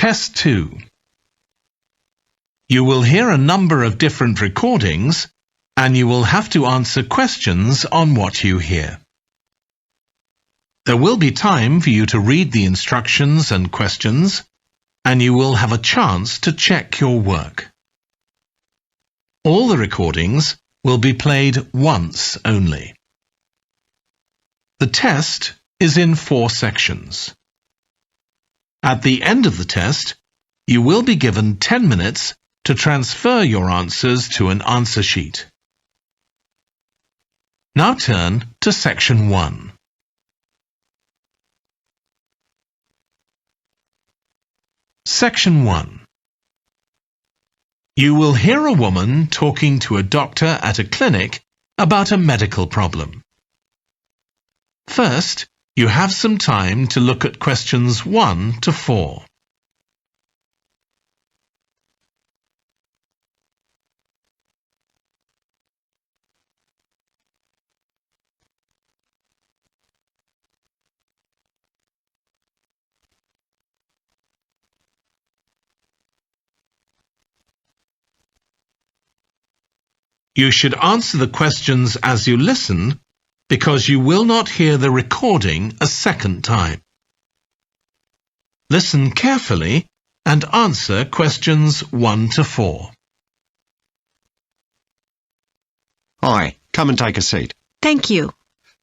Test 2. You will hear a number of different recordings, and you will have to answer questions on what you hear. There will be time for you to read the instructions and questions, and you will have a chance to check your work. All the recordings will be played once only. The test is in 4 sections. At the end of the test, you will be given 10 minutes to transfer your answers to an answer sheet. Now turn to Section 1. Section 1. You will hear a woman talking to a doctor at a clinic about a medical problem. First, you have some time to look at questions 1 to 4. You should answer the questions as you listen, because you will not hear the recording a second time. Listen carefully and answer questions 1 to 4. Hi, come and take a seat. Thank you.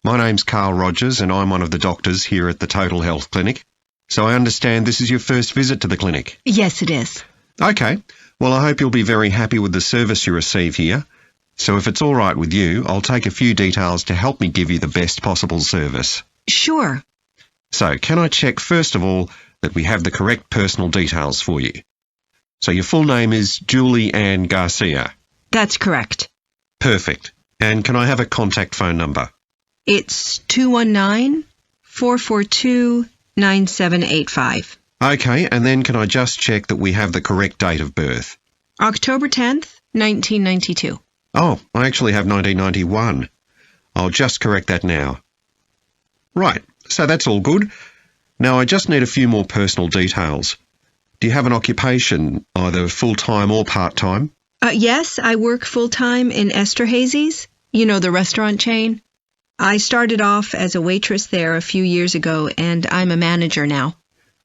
My name's Carl Rogers and I'm one of the doctors here at the Total Health Clinic. So I understand this is your first visit to the clinic? Yes, it is. Okay, well I hope you'll be very happy with the service you receive here. So if it's all right with you, I'll take a few details to help me give you the best possible service. Sure. So can I check first of all that we have the correct personal details for you? So your full name is Julie Ann Garcia? That's correct. Perfect. And can I have a contact phone number? It's 219-442-9785. Okay, and then can I just check that we have the correct date of birth? October 10th, 1992. Oh, I actually have 1991. I'll just correct that now. Right, so that's all good. Now I just need a few more personal details. Do you have an occupation, either full-time or part-time? Yes, I work full-time in Esterhazy's, you know, the restaurant chain. I started off as a waitress there a few years ago, and I'm a manager now.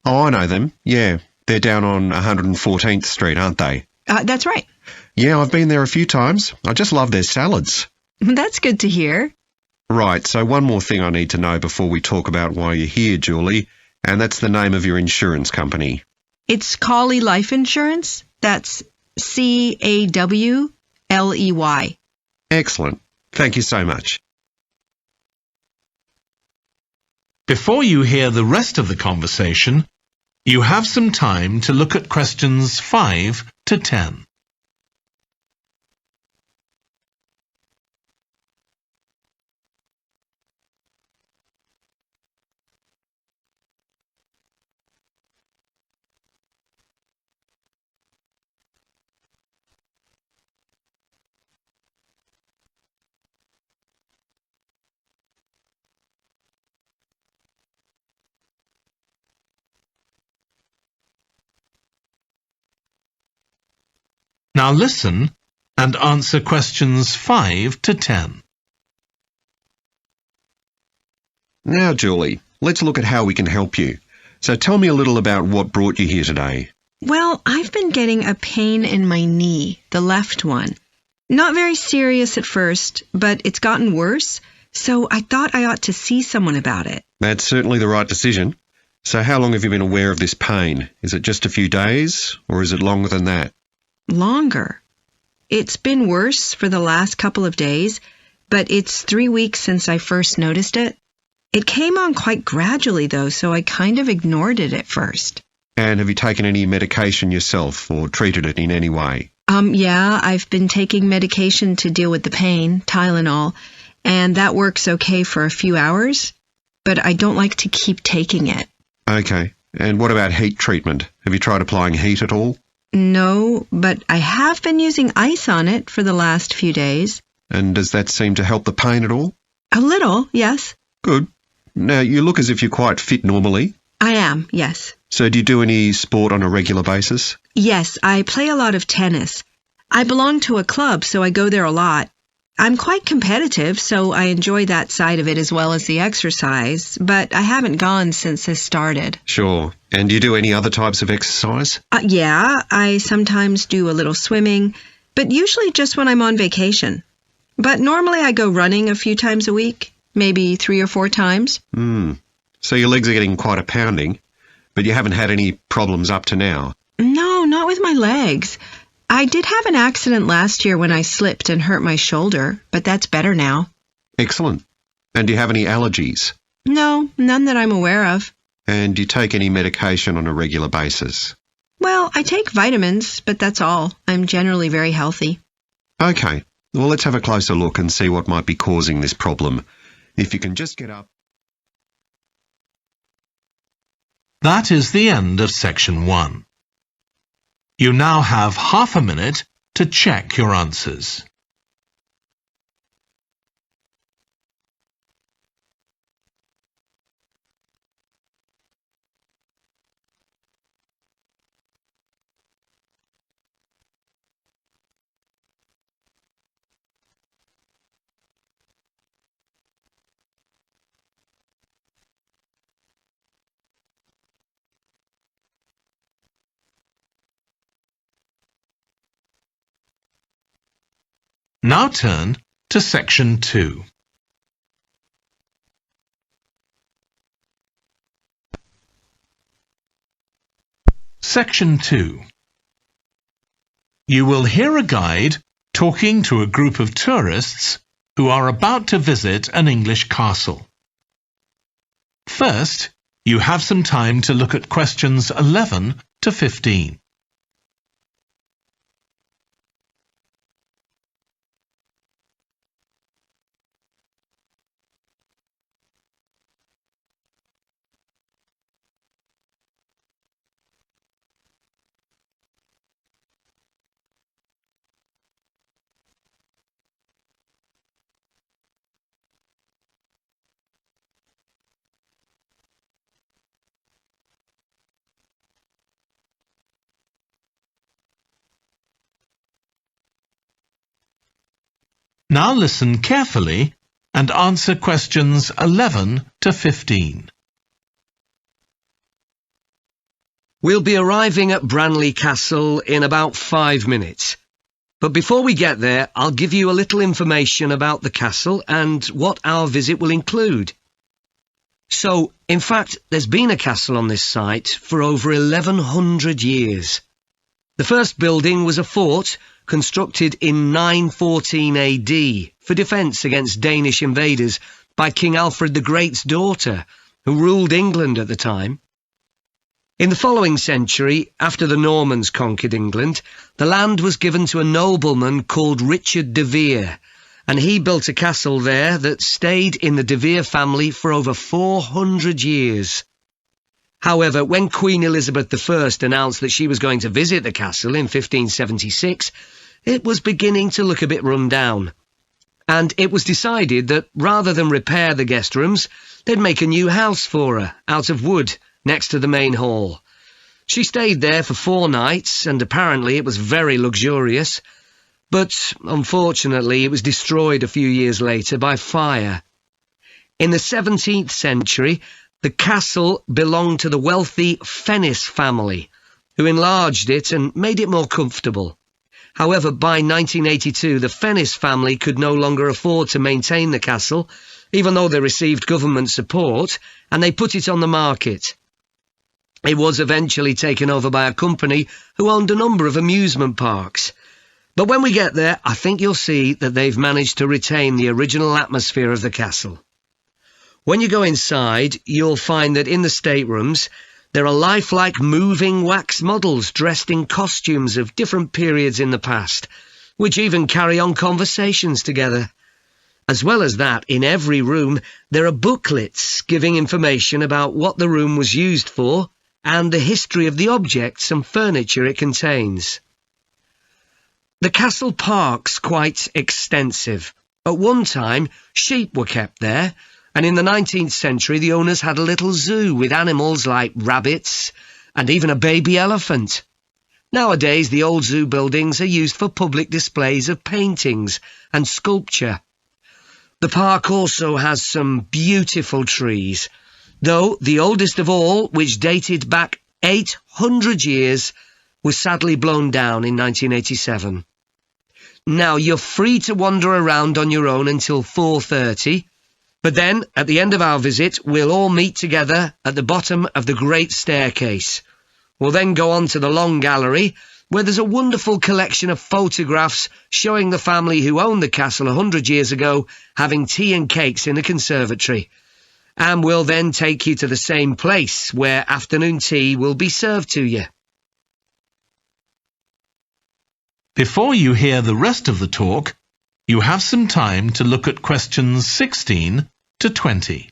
Oh, I know them. Yeah, they're down on 114th Street, aren't they? That's right. Yeah, I've been there a few times. I just love their salads. That's good to hear. Right, so one more thing I need to know before we talk about why you're here, Julie, and that's the name of your insurance company. It's Cawley Life Insurance. That's CAWLEY. Excellent. Thank you so much. Before you hear the rest of the conversation, you have some time to look at questions 5 to 10. Now listen and answer questions 5 to 10. Now, Julie, let's look at how we can help you. So tell me a little about what brought you here today. Well, I've been getting a pain in my knee, the left one. Not very serious at first, but it's gotten worse, so I thought I ought to see someone about it. That's certainly the right decision. So how long have you been aware of this pain? Is it just a few days, or is it longer than that? Longer. It's been worse for the last couple of days, but it's 3 weeks since I first noticed it. It came on quite gradually, though, so I kind of ignored it at first. And have you taken any medication yourself or treated it in any way? Yeah, I've been taking medication to deal with the pain, Tylenol, and that works okay for a few hours, but I don't like to keep taking it. Okay. And what about heat treatment? Have you tried applying heat at all? No, but I have been using ice on it for the last few days. And does that seem to help the pain at all? A little, yes. Good. Now, you look as if you're quite fit normally. I am, yes. So do you do any sport on a regular basis? Yes, I play a lot of tennis. I belong to a club, so I go there a lot. I'm quite competitive, so I enjoy that side of it as well as the exercise, but I haven't gone since this started. Sure. And do you do any other types of exercise? Yeah, I sometimes do a little swimming, but usually just when I'm on vacation. But normally I go running a few times a week, maybe 3 or 4 times. So your legs are getting quite a pounding, but you haven't had any problems up to now? No, not with my legs. I did have an accident last year when I slipped and hurt my shoulder, but that's better now. Excellent. And do you have any allergies? No, none that I'm aware of. And do you take any medication on a regular basis? Well, I take vitamins, but that's all. I'm generally very healthy. Okay. Well, let's have a closer look and see what might be causing this problem. If you can just get up. That is the end of section 1. You now have half a minute to check your answers. Now turn to section 2. Section 2. You will hear a guide talking to a group of tourists who are about to visit an English castle. First, you have some time to look at questions 11 to 15. Now listen carefully and answer questions 11 to 15. We'll be arriving at Branley Castle in about 5 minutes. But before we get there, I'll give you a little information about the castle and what our visit will include. So, in fact, there's been a castle on this site for over 1100 years. The first building was a fort constructed in 914 AD for defence against Danish invaders by King Alfred the Great's daughter, who ruled England at the time. In the following century, after the Normans conquered England, the land was given to a nobleman called Richard de Vere, and he built a castle there that stayed in the de Vere family for over 400 years. However, when Queen Elizabeth I announced that she was going to visit the castle in 1576, it was beginning to look a bit run down. And it was decided that rather than repair the guest rooms, they'd make a new house for her, out of wood, next to the main hall. She stayed there for 4 nights, and apparently it was very luxurious. But, unfortunately, it was destroyed a few years later by fire. In the 17th century, the castle belonged to the wealthy Fennis family, who enlarged it and made it more comfortable. However, by 1982, the Fennis family could no longer afford to maintain the castle, even though they received government support, and they put it on the market. It was eventually taken over by a company who owned a number of amusement parks. But when we get there, I think you'll see that they've managed to retain the original atmosphere of the castle. When you go inside, you'll find that in the staterooms, there are lifelike moving wax models dressed in costumes of different periods in the past, which even carry on conversations together. As well as that, in every room, there are booklets giving information about what the room was used for and the history of the objects and furniture it contains. The castle park's quite extensive. At one time, sheep were kept there, and in the 19th century the owners had a little zoo with animals like rabbits and even a baby elephant. Nowadays the old zoo buildings are used for public displays of paintings and sculpture. The park also has some beautiful trees, though the oldest of all, which dated back 800 years, was sadly blown down in 1987. Now, you're free to wander around on your own until 4:30, but then, at the end of our visit, we'll all meet together at the bottom of the Great Staircase. We'll then go on to the Long Gallery, where there's a wonderful collection of photographs showing the family who owned the castle 100 years ago having tea and cakes in the conservatory. And we'll then take you to the same place where afternoon tea will be served to you. Before you hear the rest of the talk, you have some time to look at questions 16 to 20.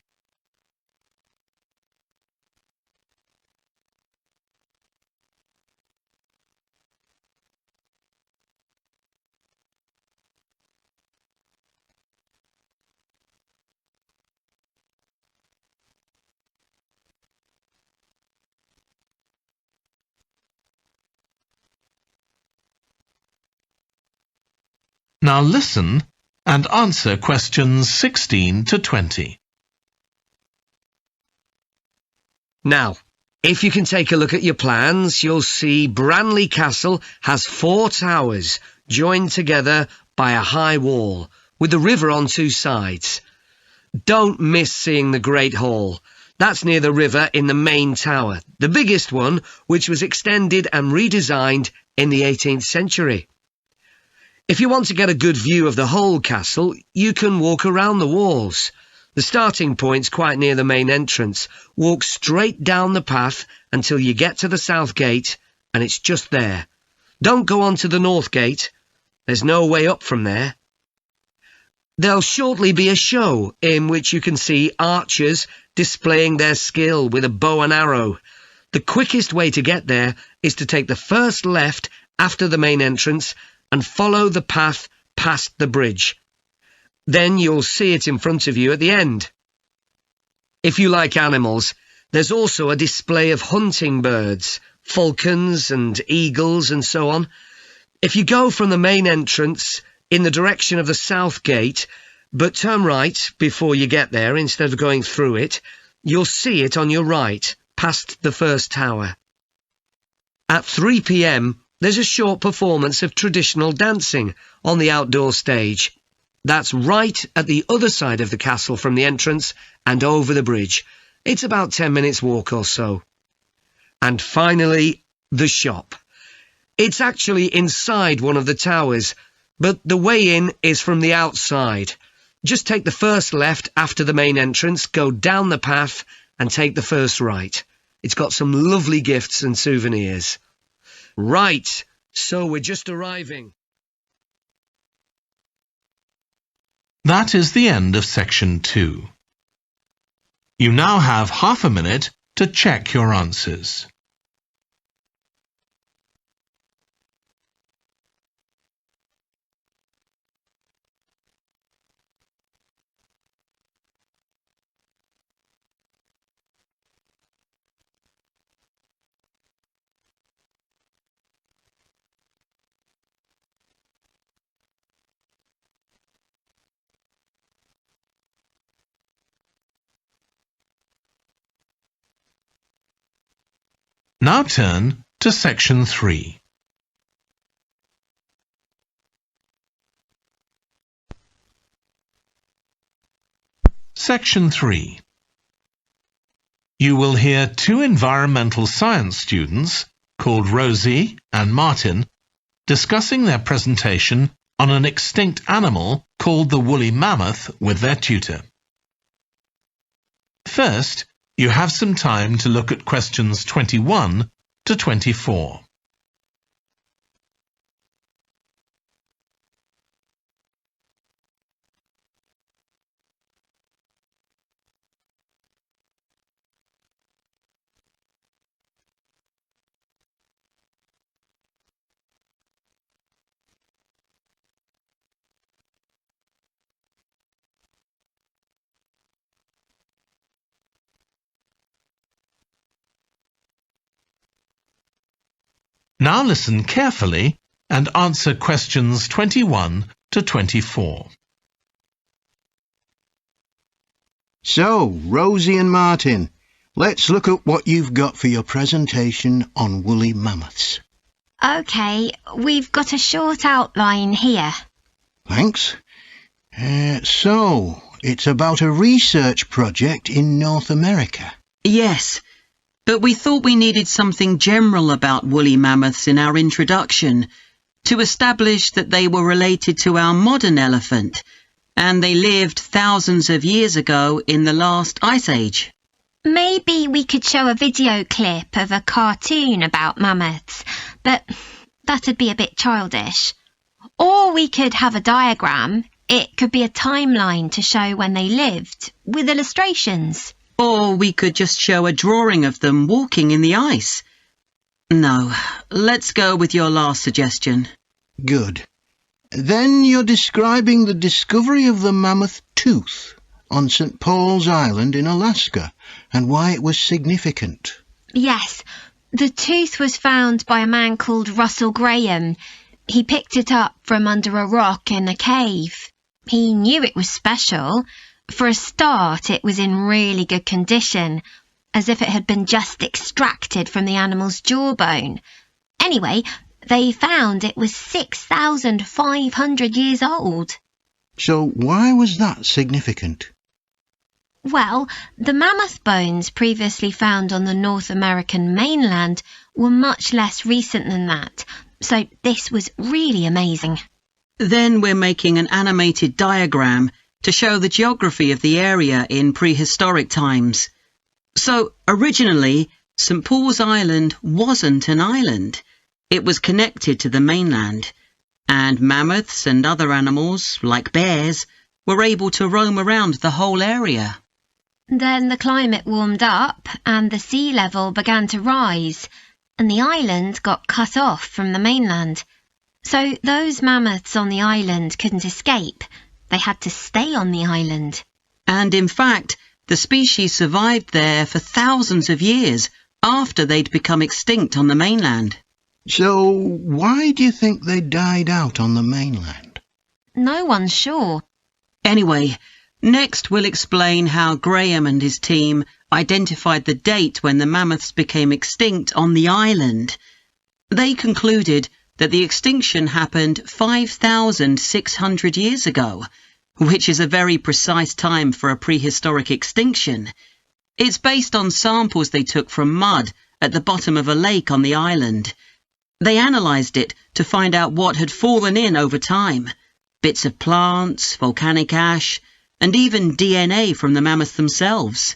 Now listen and answer questions 16 to 20. Now, if you can take a look at your plans, you'll see Branley Castle has 4 towers joined together by a high wall, with the river on 2 sides. Don't miss seeing the Great Hall. That's near the river in the main tower, the biggest one, which was extended and redesigned in the 18th century. If you want to get a good view of the whole castle, you can walk around the walls. The starting point's quite near the main entrance. Walk straight down the path until you get to the south gate, and it's just there. Don't go on to the north gate. There's no way up from there. There'll shortly be a show in which you can see archers displaying their skill with a bow and arrow. The quickest way to get there is to take the first left after the main entrance and follow the path past the bridge. Then you'll see it in front of you at the end. If you like animals, there's also a display of hunting birds, falcons and eagles and so on. If you go from the main entrance in the direction of the south gate, but turn right before you get there instead of going through it, you'll see it on your right, past the first tower. At 3 p.m, there's a short performance of traditional dancing on the outdoor stage. That's right at the other side of the castle from the entrance and over the bridge. It's about 10 minutes walk or so. And finally, the shop. It's actually inside one of the towers, but the way in is from the outside. Just take the first left after the main entrance, go down the path and take the first right. It's got some lovely gifts and souvenirs. Right, so we're just arriving. That is the end of section 2. You now have half a minute to check your answers. Now turn to section 3. Section 3. You will hear 2 environmental science students, called Rosie and Martin, discussing their presentation on an extinct animal called the woolly mammoth with their tutor. First, you have some time to look at questions 21 to 24. Now listen carefully and answer questions 21 to 24. So, Rosie and Martin, let's look at what you've got for your presentation on woolly mammoths. OK, we've got a short outline here. Thanks. So, it's about a research project in North America. Yes, but we thought we needed something general about woolly mammoths in our introduction to establish that they were related to our modern elephant, and they lived thousands of years ago in the last ice age. Maybe we could show a video clip of a cartoon about mammoths, but that'd be a bit childish. Or we could have a diagram. It could be a timeline to show when they lived, with illustrations. Or we could just show a drawing of them walking in the ice. No, let's go with your last suggestion. Good. Then you're describing the discovery of the mammoth tooth on St. Paul's Island in Alaska and why it was significant. Yes, the tooth was found by a man called Russell Graham. He picked it up from under a rock in a cave. He knew it was special. For a start, it was in really good condition, as if it had been just extracted from the animal's jawbone. Anyway, they found it was 6,500 years old. So why was that significant? Well, the mammoth bones previously found on the North American mainland were much less recent than that, so this was really amazing. Then we're making an animated diagram to show the geography of the area in prehistoric times. So, originally, St. Paul's Island wasn't an island. It was connected to the mainland, and mammoths and other animals, like bears, were able to roam around the whole area. Then the climate warmed up and the sea level began to rise, and the island got cut off from the mainland. So those mammoths on the island couldn't escape. They had to stay on the island. And in fact, the species survived there for thousands of years after they'd become extinct on the mainland. So why do you think they died out on the mainland? No one's sure. Anyway, next we'll explain how Graham and his team identified the date when the mammoths became extinct on the island. They concluded that the extinction happened 5,600 years ago, which is a very precise time for a prehistoric extinction. It's based on samples they took from mud at the bottom of a lake on the island. They analysed it to find out what had fallen in over time, bits of plants, volcanic ash, and even DNA from the mammoths themselves.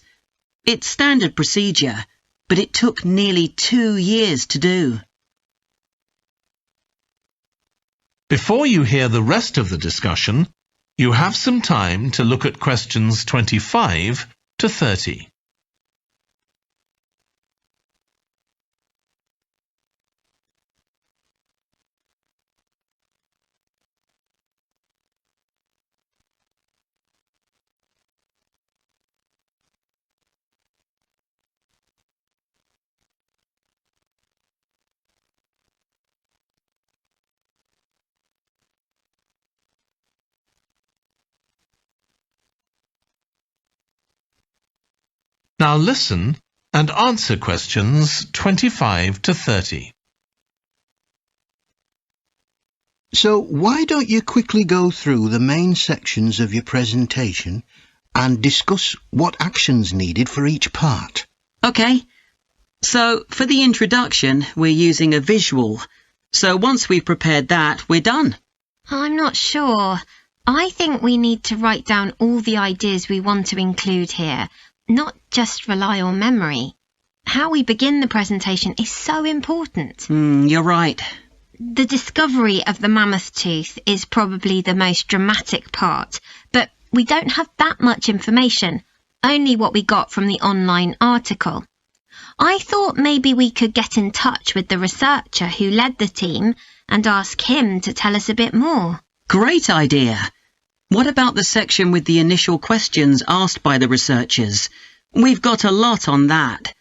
It's standard procedure, but it took nearly 2 years to do. Before you hear the rest of the discussion, you have some time to look at questions 25 to 30. Now listen and answer questions 25 to 30. So why don't you quickly go through the main sections of your presentation and discuss what actions needed for each part? OK. So, for the introduction, we're using a visual. So once we've prepared that, we're done. I'm not sure. I think we need to write down all the ideas we want to include here, not just rely on memory. How we begin the presentation is so important. You're right. The discovery of the mammoth tooth is probably the most dramatic part, but we don't have that much information, only what we got from the online article. I thought maybe we could get in touch with the researcher who led the team and ask him to tell us a bit more. Great idea. What about the section with the initial questions asked by the researchers? We've got a lot on that,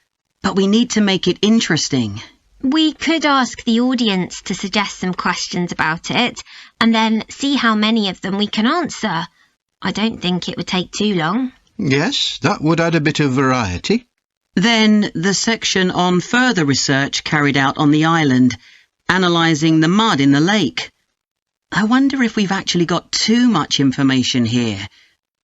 but we need to make it interesting. We could ask the audience to suggest some questions about it, and then see how many of them we can answer. I don't think it would take too long. Yes, that would add a bit of variety. Then the section on further research carried out on the island, analysing the mud in the lake. I wonder if we've actually got too much information here.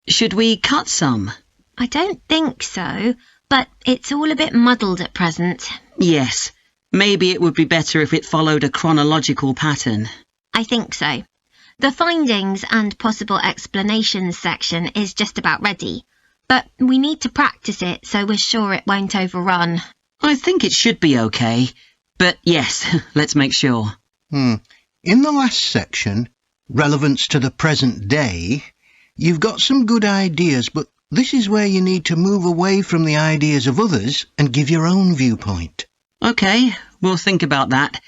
Should we cut some? I don't think so, but it's all a bit muddled at present. Yes, maybe it would be better if it followed a chronological pattern. I think so. The findings and possible explanations section is just about ready, but we need to practice it so we're sure it won't overrun. I think it should be okay, but yes, let's make sure. In the last section, relevance to the present day, you've got some good ideas, but this is where you need to move away from the ideas of others and give your own viewpoint. Okay, we'll think about that.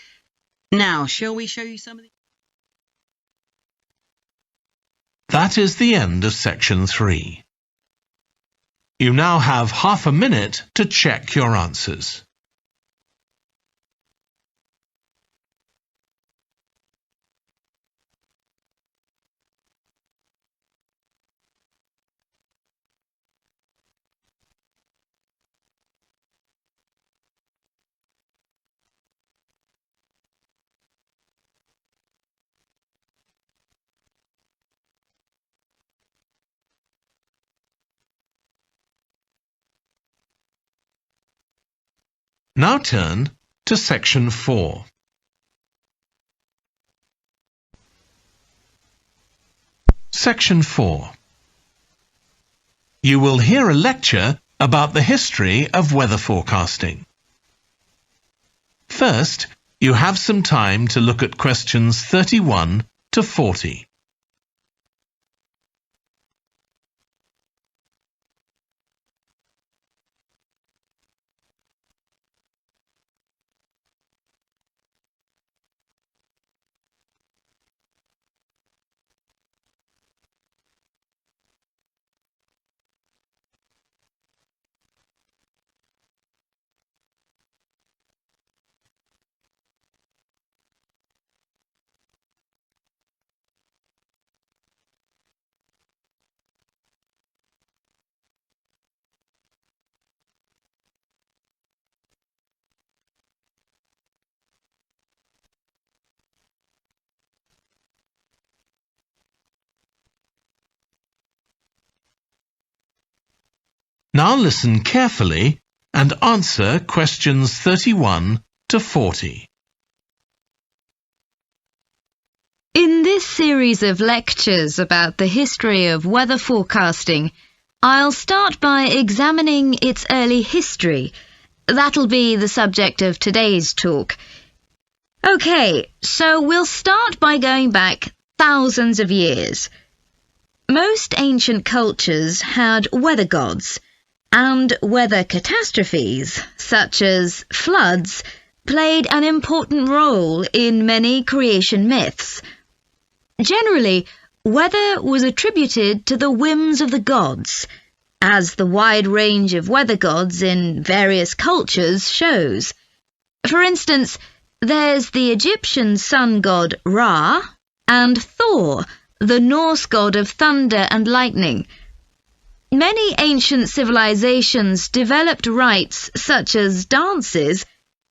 Now, shall we show you some of the... That is the end of section 3. You now have half a minute to check your answers. Now turn to section 4. Section 4. You will hear a lecture about the history of weather forecasting. First, you have some time to look at questions 31 to 40. Now listen carefully and answer questions 31 to 40. In this series of lectures about the history of weather forecasting, I'll start by examining its early history. That'll be the subject of today's talk. Okay, so we'll start by going back thousands of years. Most ancient cultures had weather gods, and weather catastrophes, such as floods, played an important role in many creation myths. Generally, weather was attributed to the whims of the gods, as the wide range of weather gods in various cultures shows. For instance, there's the Egyptian sun god Ra, and Thor, the Norse god of thunder and lightning. Many ancient civilizations developed rites such as dances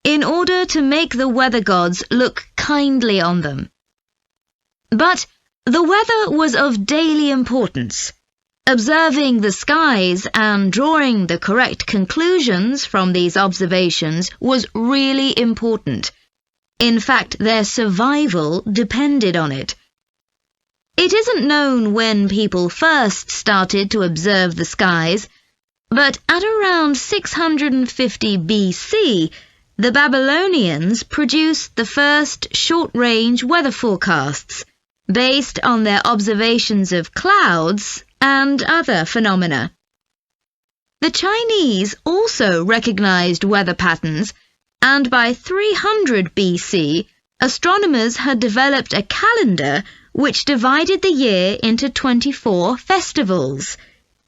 in order to make the weather gods look kindly on them. But the weather was of daily importance. Observing the skies and drawing the correct conclusions from these observations was really important. In fact, their survival depended on it. It isn't known when people first started to observe the skies, but at around 650 BC, the Babylonians produced the first short-range weather forecasts, based on their observations of clouds and other phenomena. The Chinese also recognized weather patterns, and by 300 BC, astronomers had developed a calendar which divided the year into 24 festivals,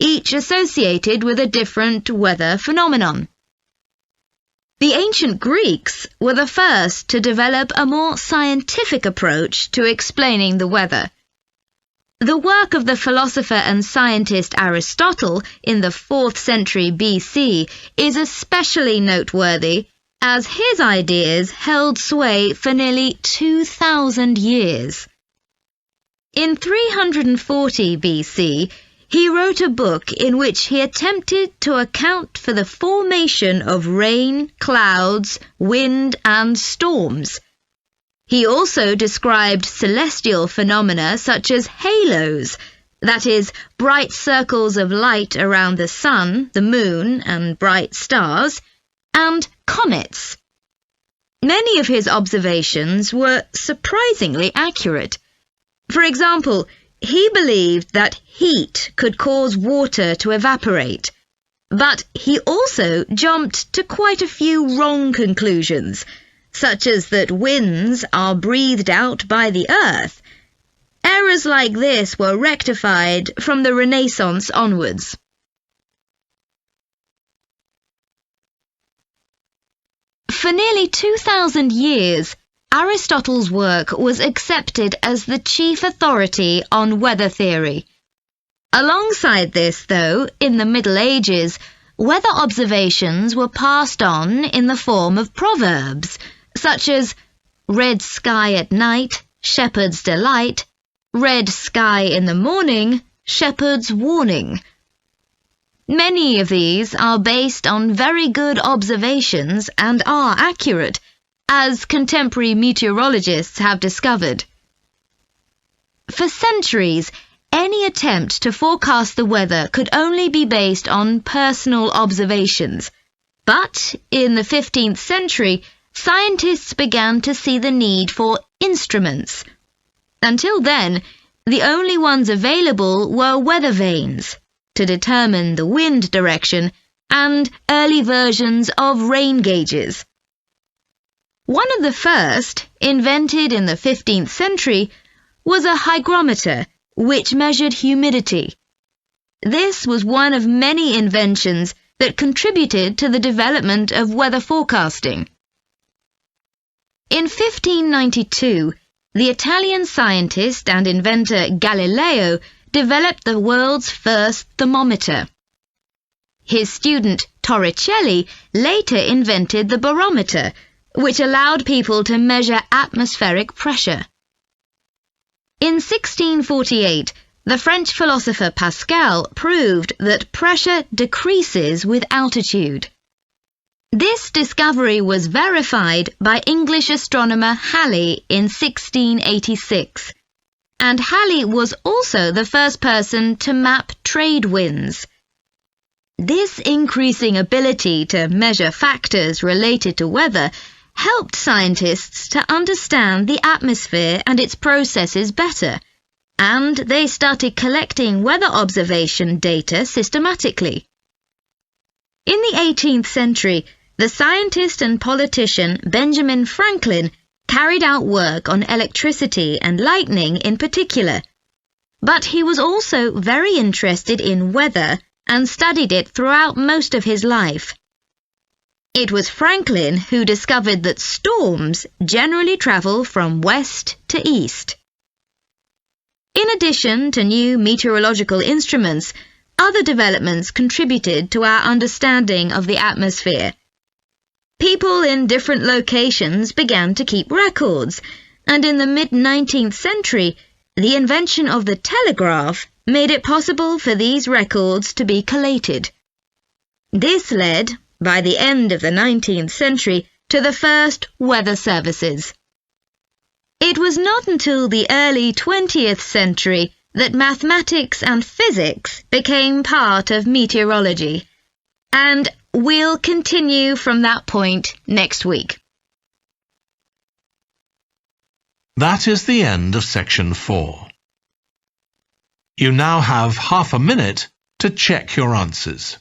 each associated with a different weather phenomenon. The ancient Greeks were the first to develop a more scientific approach to explaining the weather. The work of the philosopher and scientist Aristotle in the 4th century BC is especially noteworthy, as his ideas held sway for nearly 2,000 years. In 340 BC, he wrote a book in which he attempted to account for the formation of rain, clouds, wind, and storms. He also described celestial phenomena such as halos, that is, bright circles of light around the sun, the moon, and bright stars, and comets. Many of his observations were surprisingly accurate. For example, he believed that heat could cause water to evaporate, but he also jumped to quite a few wrong conclusions, such as that winds are breathed out by the earth. Errors like this were rectified from the Renaissance onwards. For nearly 2,000 years, Aristotle's work was accepted as the chief authority on weather theory. Alongside this, though, in the Middle Ages, weather observations were passed on in the form of proverbs, such as red sky at night, shepherd's delight, red sky in the morning, shepherd's warning. Many of these are based on very good observations and are accurate, as contemporary meteorologists have discovered. For centuries, any attempt to forecast the weather could only be based on personal observations. But in the 15th century, scientists began to see the need for instruments. Until then, the only ones available were weather vanes to determine the wind direction and early versions of rain gauges. One of the first, invented in the 15th century, was a hygrometer, which measured humidity. This was one of many inventions that contributed to the development of weather forecasting. In 1592, the Italian scientist and inventor Galileo developed the world's first thermometer. His student Torricelli later invented the barometer, which allowed people to measure atmospheric pressure. In 1648, the French philosopher Pascal proved that pressure decreases with altitude. This discovery was verified by English astronomer Halley in 1686, and Halley was also the first person to map trade winds. This increasing ability to measure factors related to weather helped scientists to understand the atmosphere and its processes better, and they started collecting weather observation data systematically. In the 18th century, the scientist and politician Benjamin Franklin carried out work on electricity and lightning in particular, but he was also very interested in weather and studied it throughout most of his life. It was Franklin who discovered that storms generally travel from west to east. In addition to new meteorological instruments, other developments contributed to our understanding of the atmosphere. People in different locations began to keep records, and in the mid-19th century, the invention of the telegraph made it possible for these records to be collated. This led, by the end of the 19th century, to the first weather services. It was not until the early 20th century that mathematics and physics became part of meteorology, and we'll continue from that point next week. That is the end of section 4. You now have half a minute to check your answers.